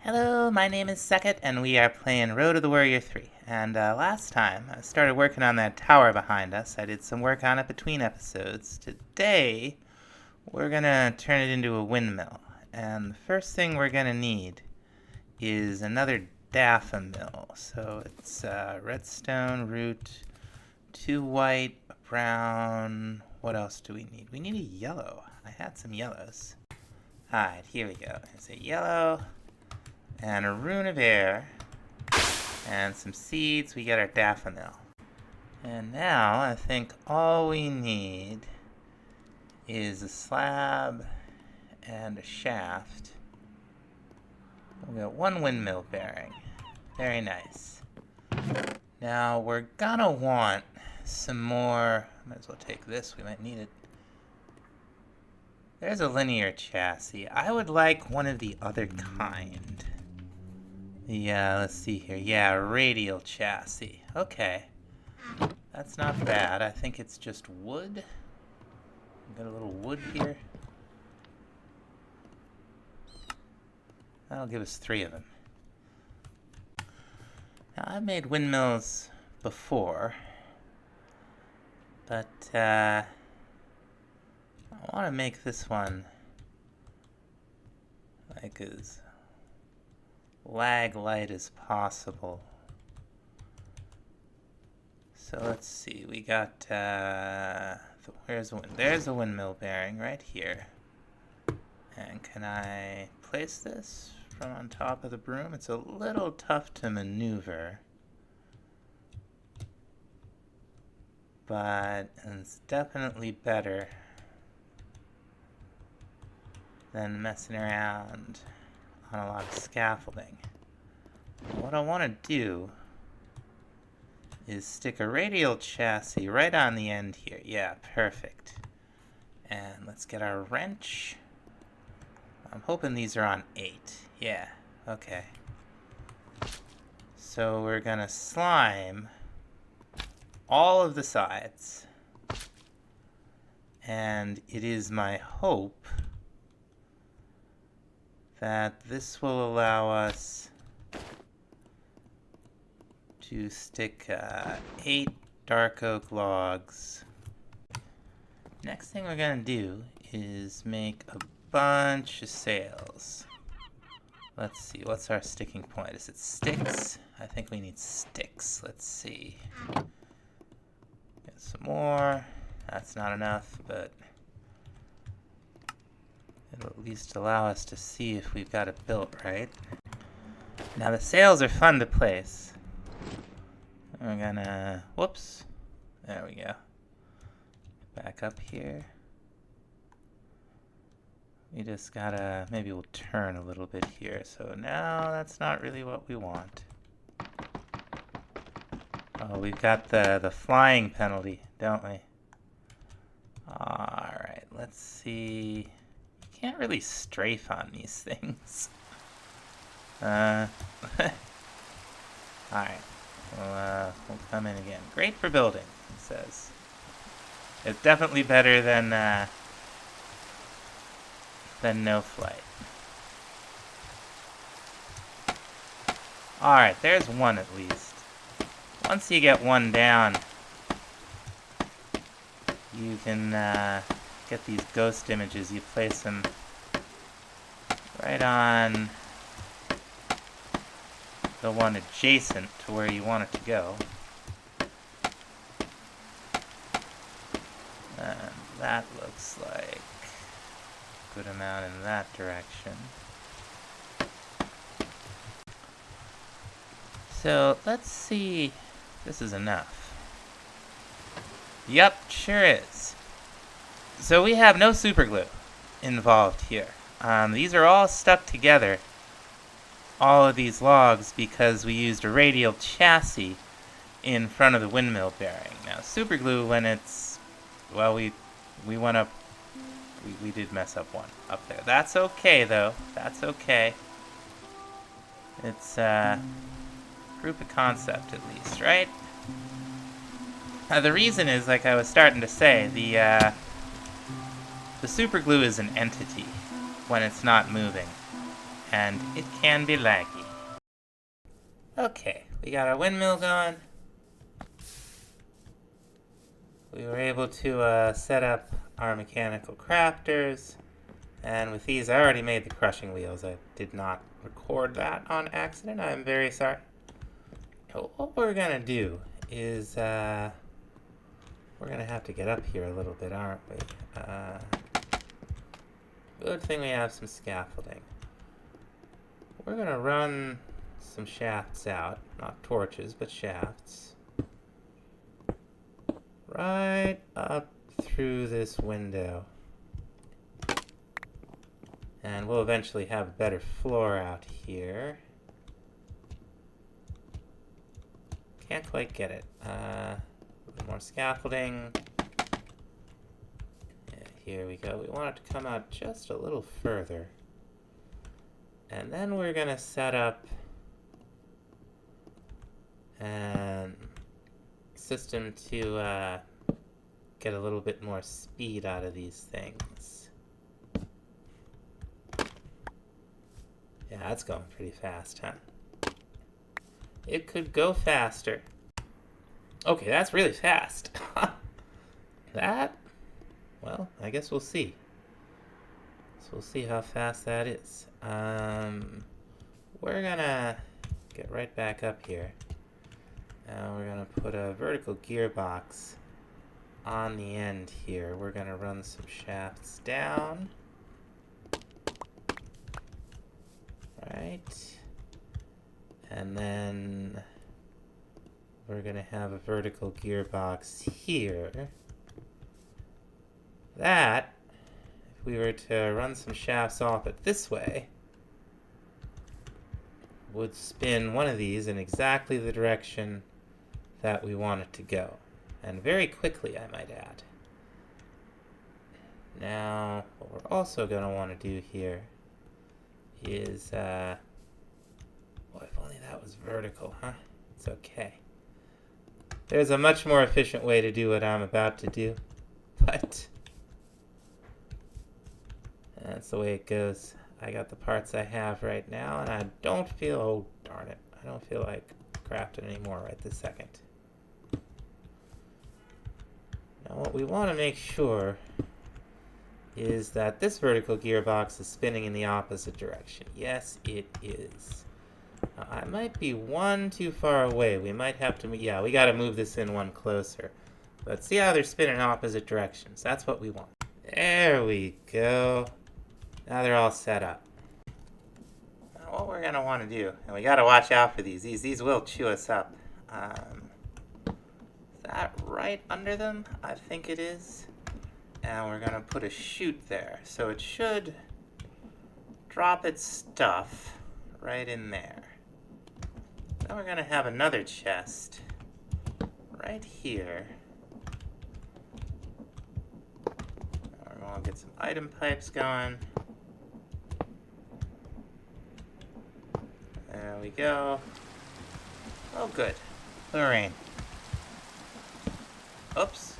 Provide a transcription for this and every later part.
Hello, my name is Sekit, and we are playing Road to the Worrier 3. And last time, I started working on that tower behind us. I did some work on it between episodes. Today, we're gonna turn it into a windmill. And the first thing we're gonna need is another daffodil. So it's redstone, root, 2 white, a brown. What else do we need? We need a yellow. I had some yellows. Alright, here we go. There's a yellow and a rune of air, and some seeds. We get our daffodil. And now I think all we need is a slab and a shaft. We got 1 windmill bearing. Very nice. Now we're gonna want some more. Might as well take this, we might need it. There's a linear chassis. I would like one of the other kind. Yeah, let's see here. Yeah, radial chassis. Okay. That's not bad. I think it's just wood. Got a little wood here. That'll give us 3 of them. Now, I've made windmills before, but I want to make this one like as lag light as possible. So let's see, we got there's a windmill bearing right here. And can I place this from on top of the broom? It's a little tough to maneuver, but it's definitely better than messing around on a lot of scaffolding. What I want to do is stick a radial chassis right on the end here. Yeah, perfect. And let's get our wrench. I'm hoping these are on 8. Yeah, okay. So we're gonna slime all of the sides. And it is my hope that this will allow us to stick 8 dark oak logs. Next thing we're gonna do is make a bunch of sails. Let's see, what's our sticking point? Is it sticks? I think we need sticks. Let's see. Get some more. That's not enough, but it'll at least allow us to see if we've got it built right. Now the sails are fun to place. We're gonna, whoops, there we go. Back up here. We just gotta, maybe we'll turn a little bit here. So now that's not really what we want. Oh, we've got the flying penalty, don't we? Alright, let's see. You can't really strafe on these things. Alright. We'll come in again. Great for building, it says. It's definitely better than no flight. Alright, there's one at least. Once you get one down, you can get these ghost images. You place them right on the one adjacent to where you want it to go. And that looks like a good amount in that direction. So let's see. This is enough. Yep, sure is. So we have no super glue involved here. These are all stuck together, all of these logs, because we used a radial chassis in front of the windmill bearing. Now super glue, when it's, well, we went up, we did mess up one up there. That's okay though, that's okay. It's proof of concept at least, right? The reason is, like I was starting to say, the super glue is an entity when it's not moving. and it can be laggy. Okay, we got our windmill going. We were able to set up our mechanical crafters, and with these I already made the crushing wheels. I did not record that on accident. I'm very sorry. So what we're gonna do is we're gonna have to get up here a little bit, aren't we? Good thing we have some scaffolding. We're gonna run some shafts out, not torches, but shafts, right up through this window. And we'll eventually have a better floor out here. Can't quite get it. A little more scaffolding. Yeah, here we go. We want it to come out just a little further. And then we're gonna set up a system to get a little bit more speed out of these things. Yeah, that's going pretty fast, huh? It could go faster. Okay, that's really fast. That? Well, I guess we'll see. So we'll see how fast that is. We're gonna get right back up here. Now we're gonna put a vertical gearbox on the end here. We're gonna run some shafts down. Right. And then we're gonna have a vertical gearbox here. That, if we were to run some shafts off it this way, would spin one of these in exactly the direction that we want it to go. And very quickly, I might add. Now, what we're also going to want to do here is, boy, if only that was vertical, huh? It's okay. There's a much more efficient way to do what I'm about to do, but that's the way it goes. I got the parts I have right now, and I don't feel, oh darn it, I don't feel like crafting anymore right this second. Now what we want to make sure is that this vertical gearbox is spinning in the opposite direction. Yes, it is. I might be one too far away. We might have to, yeah, we got to move this in one closer. But see how they're spinning opposite directions. That's what we want. There we go. Now they're all set up. Now what we're going to want to do, and we got to watch out for these. These will chew us up. Is that right under them? I think it is. And we're going to put a chute there. So it should drop its stuff right in there. Then we're going to have another chest right here. We're going to get some item pipes going. There we go. Oh, good. Chlorine. Oops.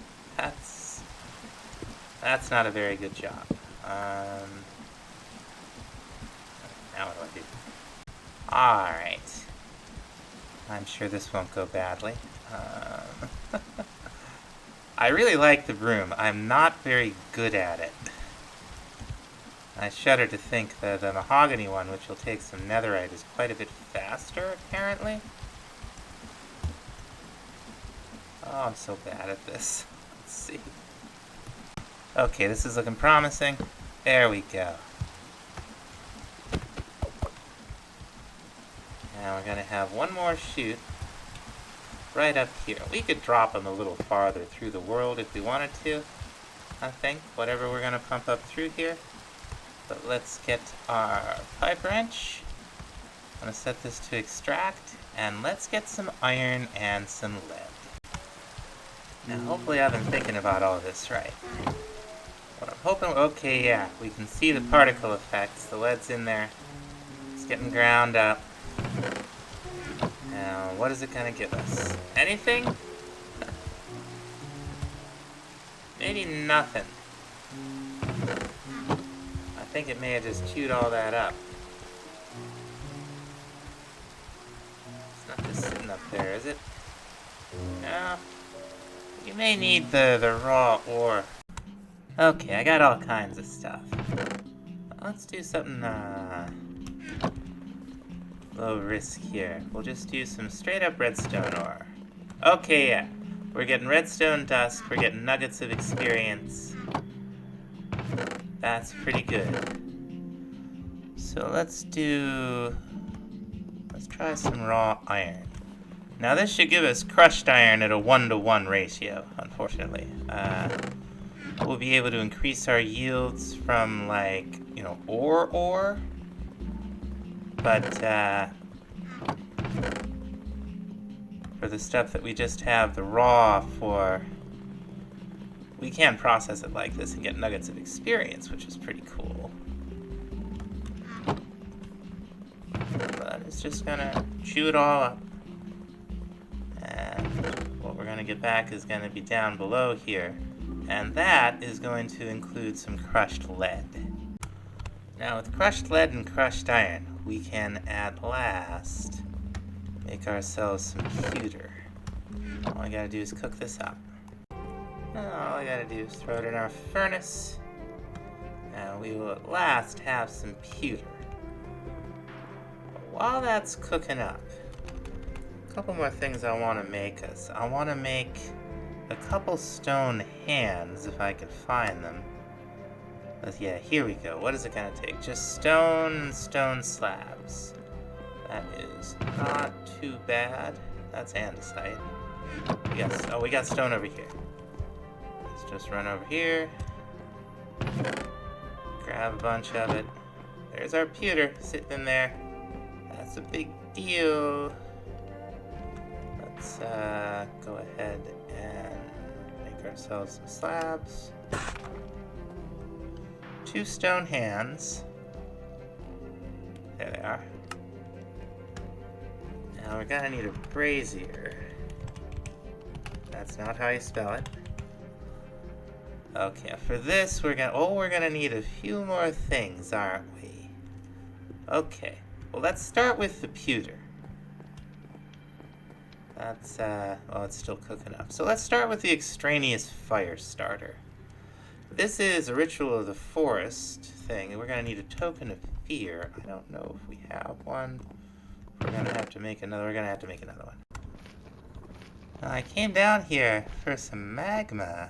That's not a very good job. Now what do I do? Alright. I'm sure this won't go badly. I really like the broom. I'm not very good at it. I shudder to think that the mahogany one, which will take some netherite, is quite a bit faster, apparently. Oh, I'm so bad at this. Let's see. Okay, this is looking promising. There we go. Now we're going to have one more chute right up here. We could drop them a little farther through the world if we wanted to, I think, whatever we're going to pump up through here. But let's get our pipe wrench. I'm going to set this to extract, and let's get some iron and some lead. Now hopefully I've been thinking about all this right. What I'm hoping, okay, yeah, we can see the particle effects. The lead's in there. It's getting ground up. Now, what is it going to give us? Anything? Maybe nothing. I think it may have just chewed all that up. there, is it? No. You may need the raw ore. Okay, I got all kinds of stuff. Let's do something, low risk here. We'll just do some straight up redstone ore. Okay, yeah. We're getting redstone dust, we're getting nuggets of experience. That's pretty good. So let's try some raw iron. Now this should give us crushed iron at a 1-to-1 ratio, unfortunately. We'll be able to increase our yields from, like, you know, ore. But, for the stuff that we just have the raw for, we can process it like this and get nuggets of experience, which is pretty cool. But it's just gonna chew it all up. And what we're gonna get back is gonna be down below here. And that is going to include some crushed lead. Now with crushed lead and crushed iron, we can at last make ourselves some pewter. All I gotta do is cook this up. All I gotta do is throw it in our furnace. And we will at last have some pewter. But while that's cooking up, a couple more things I want to make us. I want to make a couple stone hands if I can find them. But yeah, here we go. What is it gonna take? Just stone and stone slabs. That is not too bad. That's andesite. We got stone over here. Let's just run over here. Grab a bunch of it. There's our pewter sitting in there. That's a big deal. Let's go ahead and make ourselves some slabs. 2 stone hands. There they are. Now we're gonna need a brazier. That's not how you spell it. Okay, for this we're gonna need a few more things, aren't we? Okay, well let's start with the pewter. That's, well, it's still cooking up. So let's start with the extraneous fire starter. This is a ritual of the forest thing, and we're gonna need a token of fear. I don't know if we have one. We're gonna have to make another one. Now, I came down here for some magma,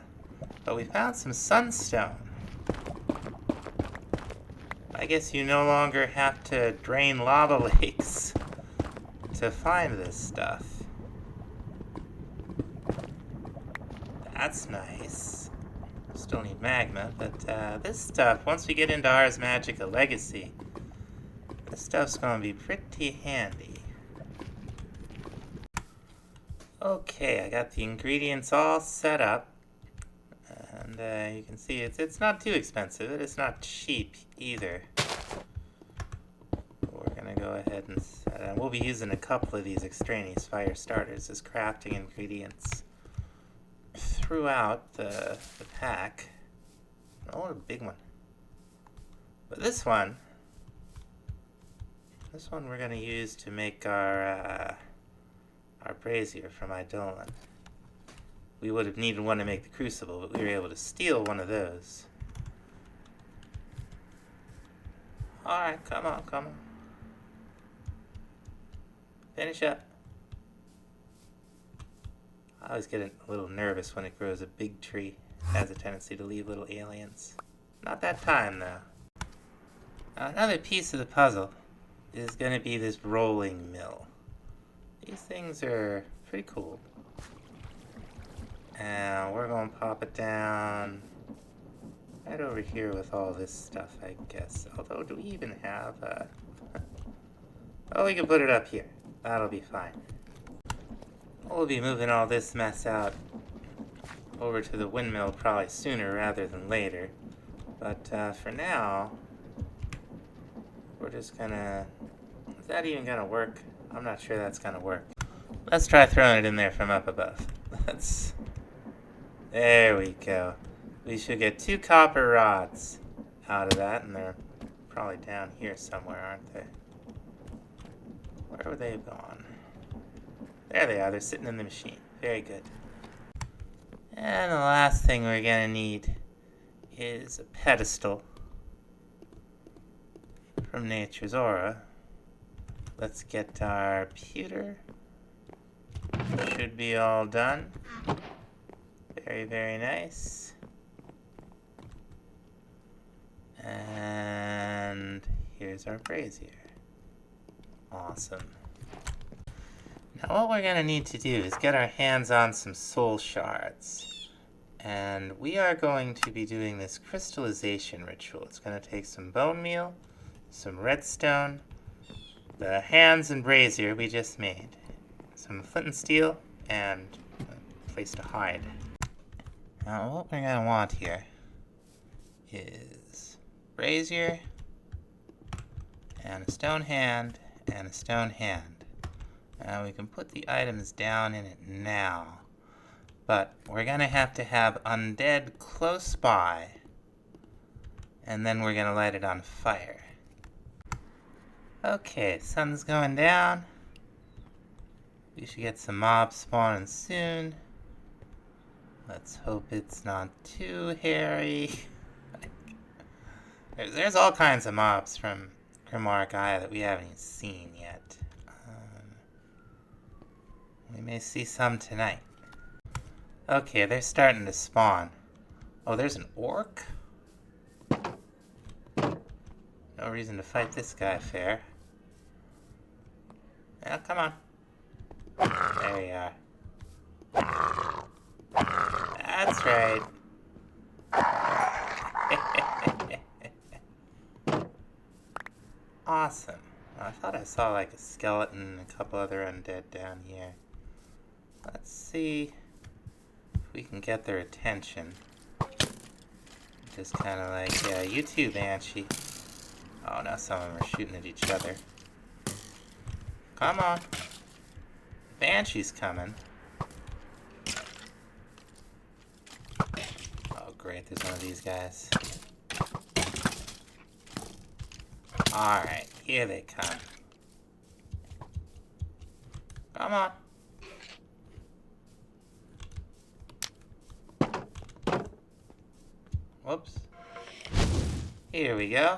but we found some sunstone. I guess you no longer have to drain lava lakes to find this stuff. That's nice. Still need magma, but this stuff, once we get into Ars Magica Legacy, this stuff's gonna be pretty handy. Okay, I got the ingredients all set up. And you can see it's not too expensive, but it's not cheap either. We're gonna go ahead and we'll be using a couple of these extraneous fire starters as crafting ingredients throughout the pack. Oh, a big one. But this one we're gonna use to make our brazier from Eidolon. We would have needed one to make the crucible, but we were able to steal one of those. Alright, come on. Finish up. I always get a little nervous when it grows a big tree. It has a tendency to leave little aliens. Not that time, though. Another piece of the puzzle is going to be this rolling mill. These things are pretty cool. And we're going to pop it down right over here with all this stuff, I guess. Although, do we even have oh, we can put it up here. That'll be fine. We'll be moving all this mess out over to the windmill probably sooner rather than later. But for now, we're just gonna... Is that even gonna work? I'm not sure that's gonna work. Let's try throwing it in there from up above. There we go. We should get 2 copper rods out of that, and they're probably down here somewhere, aren't they? Where were they gone? There they are. They're sitting in the machine. Very good. And the last thing we're gonna need is a pedestal from Nature's Aura. Let's get our pewter. Should be all done. Very, very nice. And here's our brazier. Awesome. Now what we're gonna need to do is get our hands on some soul shards. And we are going to be doing this crystallization ritual. It's gonna take some bone meal, some redstone, the hands and brazier we just made, some flint and steel, and a place to hide. Now what we're gonna want here is brazier, and a stone hand, and a stone hand. Now we can put the items down in it now, but we're gonna have to have undead close by, and then we're gonna light it on fire. Okay, sun's going down. We should get some mobs spawning soon. Let's hope it's not too hairy. There's all kinds of mobs from Grimoire Gaia that we haven't even seen yet. We may see some tonight. Okay, they're starting to spawn. Oh, there's an orc? No reason to fight this guy fair. Now, come on. There you are. That's right. Awesome. I thought I saw like a skeleton and a couple other undead down here. Let's see if we can get their attention. Just kind of like, yeah, you too, Banshee. Oh, now some of them are shooting at each other. Come on. Banshee's coming. Oh, great, there's one of these guys. Alright, here they come. Come on. Whoops. Here we go.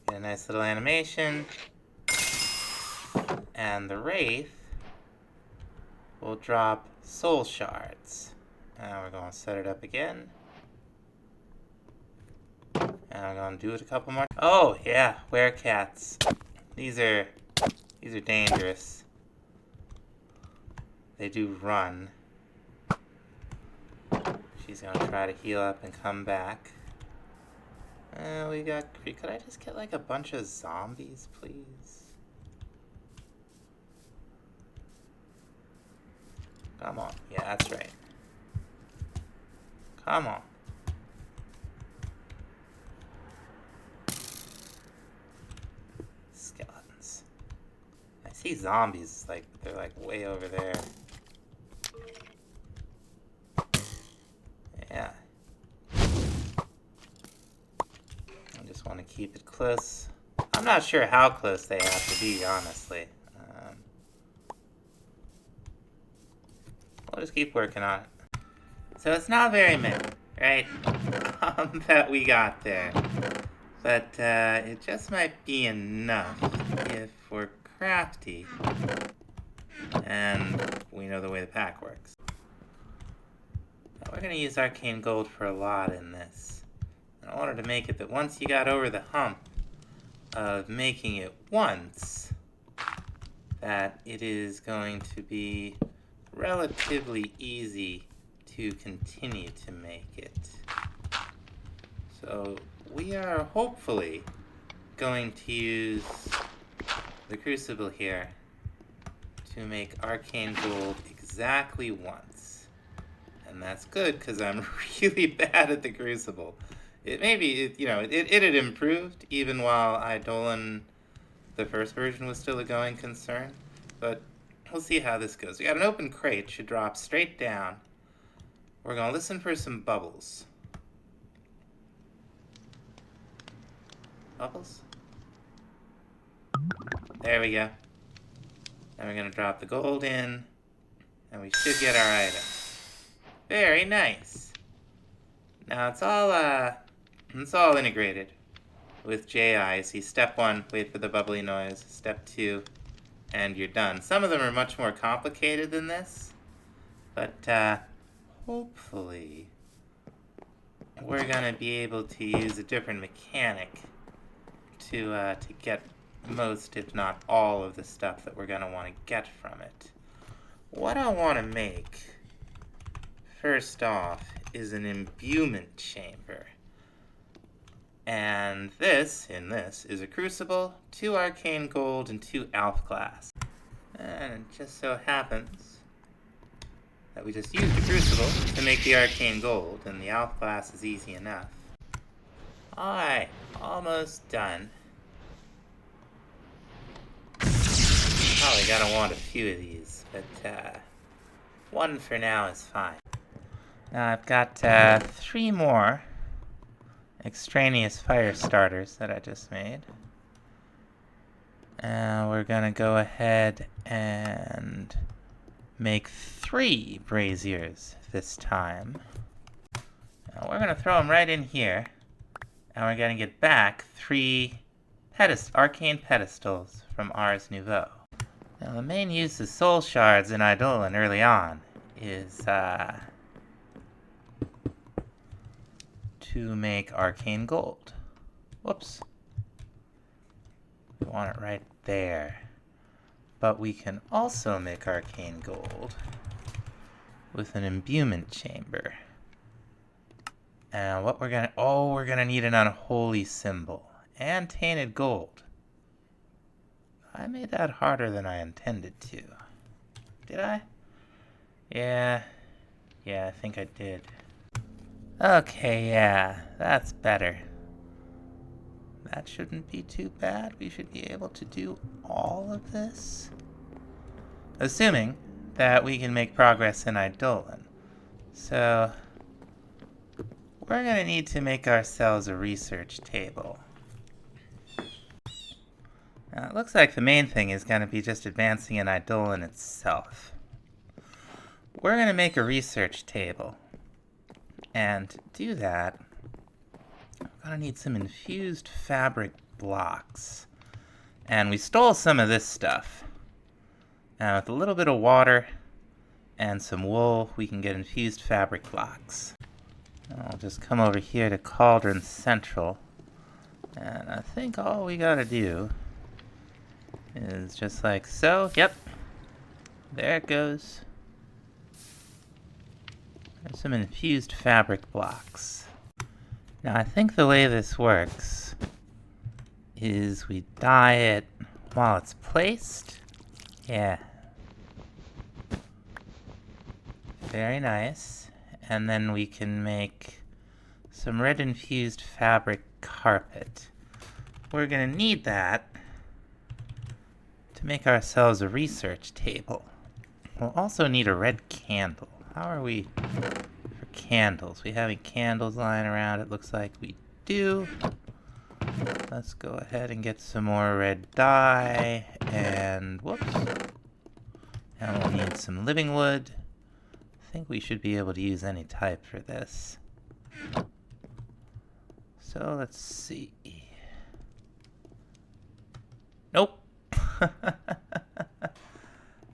Get a nice little animation. And the Wraith will drop soul shards. Now we're going to set it up again. And I'm going to do it a couple more. Oh, yeah, werecats. These are dangerous. They do run. She's going to try to heal up and come back. We got... Could I just get like a bunch of zombies, please? Come on. Yeah, that's right. Come on. Skeletons. I see zombies, like, they're like way over there. Yeah. I just want to keep it close. I'm not sure how close they have to be, honestly. We'll just keep working on it. So it's not very many, right? That we got there. But it just might be enough if we're crafty and we know the way the pack works. Now, we're going to use Arcane Gold for a lot in this, in order to make it that once you got over the hump of making it once, that it is going to be relatively easy to continue to make it. So we are hopefully going to use the Crucible here to make Arcane Gold exactly once. And that's good, because I'm really bad at the Crucible. It had improved even while Eidolon, the first version, was still a going concern. But we'll see how this goes. We got an open crate, should drop straight down. We're going to listen for some bubbles. Bubbles? There we go. Then we're going to drop the gold in, and we should get our item. Very nice. Now it's all integrated with JI. See, step 1, wait for the bubbly noise. Step 2, and you're done. Some of them are much more complicated than this, but hopefully we're gonna be able to use a different mechanic to get most, if not all, of the stuff that we're gonna want to get from it. What I want to make first off is an imbuement chamber. And this is a crucible, 2 arcane gold, and 2 alpha glass. And it just so happens that we just used the crucible to make the arcane gold, and the alpha glass is easy enough. Alright, almost done. Probably gonna want a few of these, but 1 for now is fine. Now I've got 3 more extraneous fire starters that I just made. And we're gonna go ahead and make 3 braziers this time. Now we're gonna throw them right in here, and we're gonna get back 3 arcane pedestals from Ars Nouveau. Now the main use of soul shards in Eidolon early on is to make arcane gold. Whoops. We want it right there. But we can also make arcane gold with an imbuement chamber. And what we're gonna need an unholy symbol and tainted gold. I made that harder than I intended to. Did I? Yeah, I think I did. Okay, yeah, that's better. That shouldn't be too bad. We should be able to do all of this. Assuming that we can make progress in Eidolon. So, we're gonna need to make ourselves a research table. Now, it looks like the main thing is gonna be just advancing in Eidolon itself. We're gonna make a research table. And to do that, we're gonna need some infused fabric blocks. And we stole some of this stuff. Now with a little bit of water and some wool, we can get infused fabric blocks. I'll just come over here to Cauldron Central. And I think all we gotta do is just like so. Yep. There it goes. There's some infused fabric blocks. Now I think the way this works is we dye it while it's placed. Yeah. Very nice. And then we can make some red infused fabric carpet. We're gonna need that to make ourselves a research table. We'll also need a red candle. How are we for candles? We have any candles lying around? It looks like we do. Let's go ahead and get some more red dye, and whoops. And we'll need some living wood. I think we should be able to use any type for this. So let's see. Nope.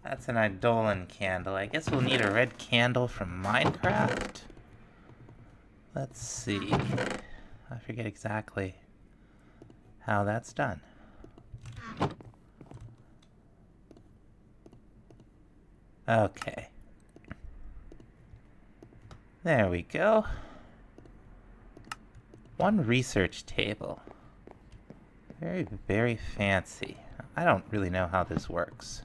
That's an Eidolon candle. I guess we'll need a red candle from Minecraft. Let's see. I forget exactly how that's done. Okay. There we go. One research table. Very, very fancy. I don't really know how this works.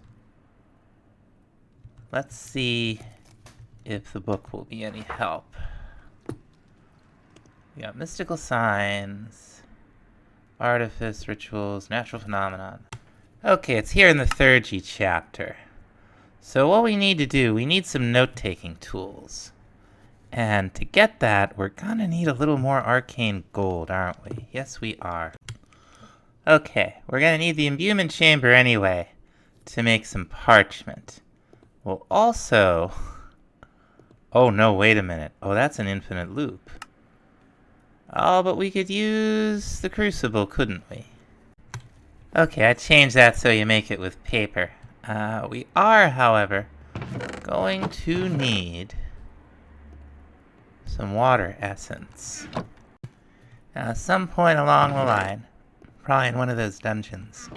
Let's see if the book will be any help. We got mystical signs, artifice, rituals, natural phenomenon. Okay, it's here in the 3rd chapter. So what we need to do, we need some note-taking tools. And to get that, we're gonna need a little more arcane gold, aren't we? Yes, we are. Okay, we're gonna need the imbuement chamber anyway. to make some parchment. We'll also... Oh no, wait a minute. Oh, that's an infinite loop. Oh, but we could use the crucible, couldn't we? Okay, I changed that so you make it with paper. We are, however, going to need some water essence. Now, at some point along the line, probably in one of those dungeons,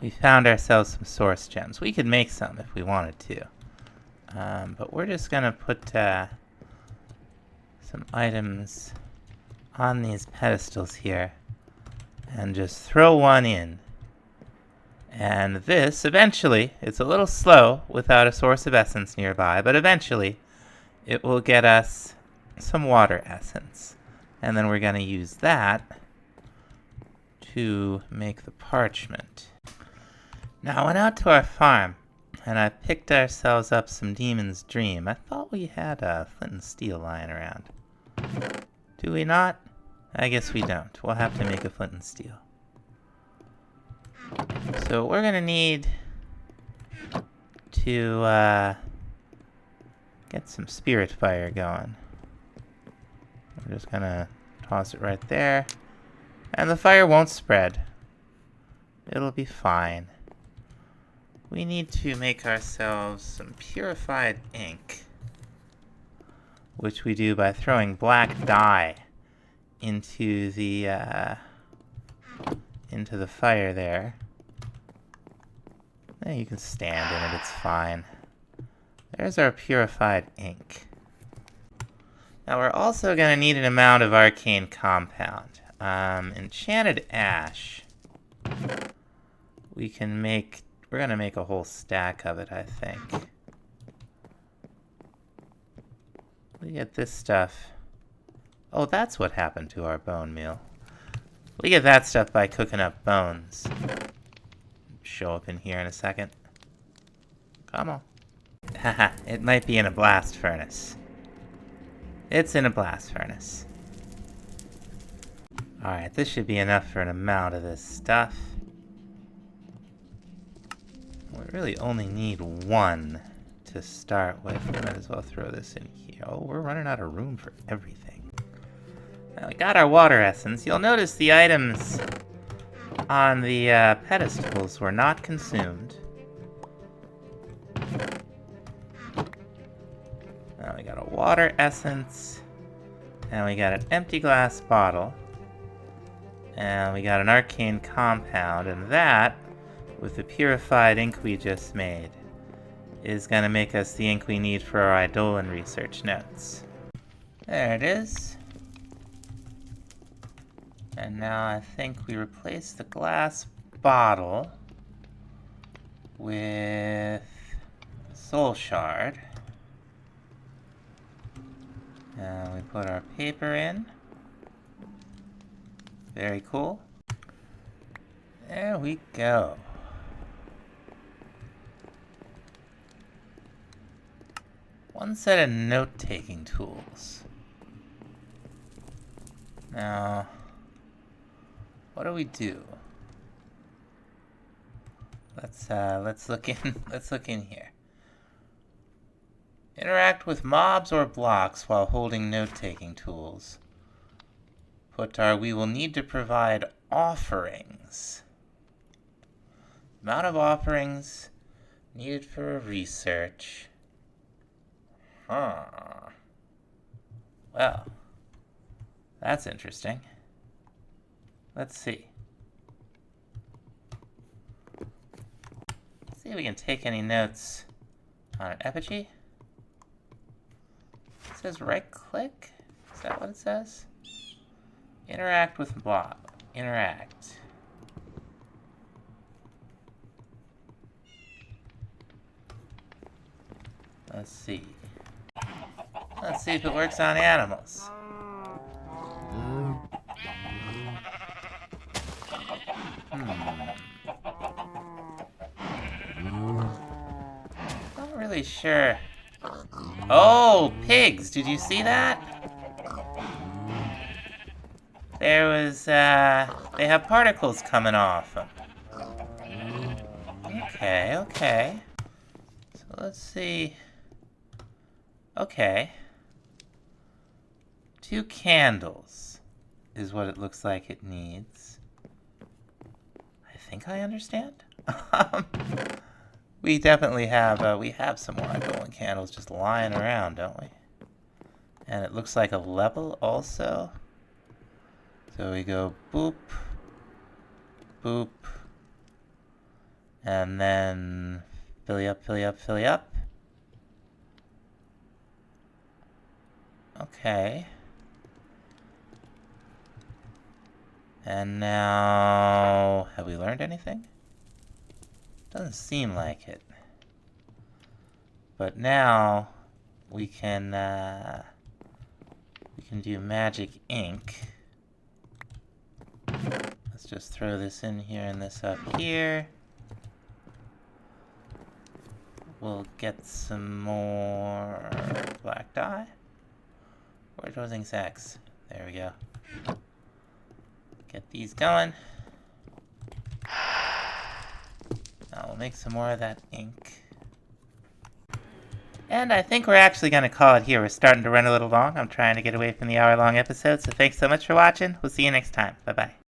we found ourselves some source gems. We could make some if we wanted to. But we're just gonna put some items on these pedestals here and just throw one in. And this, eventually, it's a little slow without a source of essence nearby, but eventually it will get us some water essence. And then we're gonna use that to make the parchment. Now I went out to our farm and I picked ourselves up some Demon's Dream. I thought we had a flint and steel lying around. Do we not? I guess we don't. We'll have to make a flint and steel. So we're gonna need to get some spirit fire going. We're just gonna toss it right there. And the fire won't spread. It'll be fine. We need to make ourselves some purified ink, which we do by throwing black dye into the fire there. You can stand in it, it's fine. There's our purified ink. Now we're also going to need an amount of arcane compound. Enchanted ash. We're going to make a whole stack of it, I think. We get this stuff. Oh, that's what happened to our bone meal. We get that stuff by cooking up bones. Show up in here in a second. Come on. Haha, it might be in a blast furnace. It's in a blast furnace. Alright, this should be enough for an amount of this stuff. We really only need one to start with. We might as well throw this in here. Oh, we're running out of room for everything. Now we got our water essence. You'll notice the items on the pedestals were not consumed. Now we got a water essence, and we got an empty glass bottle, and we got an arcane compound, and that, with the purified ink we just made, is going to make us the ink we need for our Eidolon research notes. There it is. And now I think we replace the glass bottle with soul shard. And we put our paper in. Very cool. There we go. One set of note-taking tools. Now, what do we do? Let's look in here. Interact with mobs or blocks while holding note-taking tools. We will need to provide offerings. Amount of offerings needed for research. Huh. Well, that's interesting. Let's see. Let's see if we can take any notes on an effigy. It says right-click. Is that what it says? Interact with block. Interact. Let's see. Let's see if it works on animals. Not really sure. Oh, pigs! Did you see that? There was, they have particles coming off them. Okay, okay. So let's see. Okay. 2 candles is what it looks like it needs. I think I understand. We definitely have, we have some more golden candles just lying around, don't we? And it looks like a level also. So we go boop, boop, and then filly up, filly up, filly up. Okay. And now, have we learned anything? Doesn't seem like it. But now we can do magic ink. Let's just throw this in here and this up here. We'll get some more black dye. Where's those ink sacks? There we go. Get these going. Now we'll make some more of that ink. And I think we're actually going to call it here. We're starting to run a little long. I'm trying to get away from the hour-long episode, so thanks so much for watching. We'll see you next time. Bye-bye.